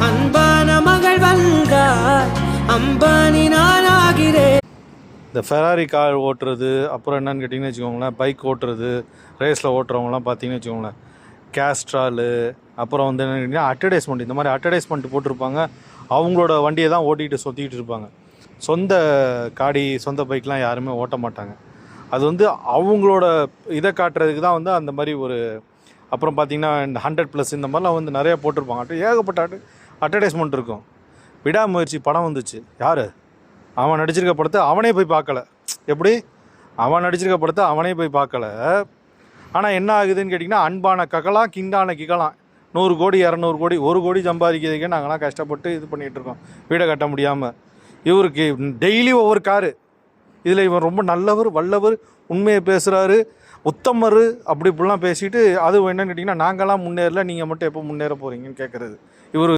அன்பான மகள் வந்தார், அம்பானி நானாகிறேன். இந்த ஃபெராரி கார் ஓட்டுறது, அப்புறம் என்னன்னு கேட்டிங்கன்னு வச்சுக்கோங்களேன், பைக் ஓட்டுறது, ரேஸில் ஓட்டுறவங்களாம் பார்த்தீங்கன்னு வச்சுக்கோங்களேன், கேஸ்ட்ராலு, அப்புறம் வந்து என்ன கேட்டிங்கன்னா அட்வர்டைஸ்மெண்ட், இந்த மாதிரி அட்வர்டைஸ்மெண்ட் போட்டிருப்பாங்க. அவங்களோட வண்டியை தான் ஓட்டிகிட்டு சுற்றிக்கிட்டு இருப்பாங்க. சொந்த காடி, சொந்த பைக்லாம் யாருமே ஓட்ட மாட்டாங்க. அது வந்து அவங்களோட இதை காட்டுறதுக்கு தான் வந்து அந்த மாதிரி ஒரு. அப்புறம் பார்த்திங்கன்னா இந்த 100+ இந்த மாதிரிலாம் வந்து நிறையா போட்டிருப்பாங்க. ஏகப்பட்ட அட்வர்டைஸ்மெண்ட் இருக்கும். விடாமுயற்சி படம் வந்துச்சு. யார் அவன் நடிச்சிருக்க படத்தை அவனே போய் பார்க்கல. எப்படி அவன் நடிச்சிருக்க படத்தை அவனே போய் பார்க்கல. ஆனால் என்ன ஆகுதுன்னு கேட்டிங்கன்னா, அன்பான ககலாம் கிண்டான கிகலாம் 100 கோடி 200 கோடி 1 கோடி சம்பாதிக்கிறதுக்கே நாங்களாம் கஷ்டப்பட்டு இது பண்ணிகிட்ருக்கோம், வீடை கட்ட முடியாமல். இவருக்கு டெய்லி ஒவ்வொரு காரு. இதில் இவன் ரொம்ப நல்லவர், வல்லவர், உண்மையை பேசுகிறாரு, உத்தமர், அப்படி இப்படிலாம் பேசிட்டு அது என்னன்னு கேட்டிங்கன்னா, நாங்களாம் முன்னேறல, நீங்கள் மட்டும் எப்போ முன்னேற போகிறீங்கன்னு கேட்குறது. இவர்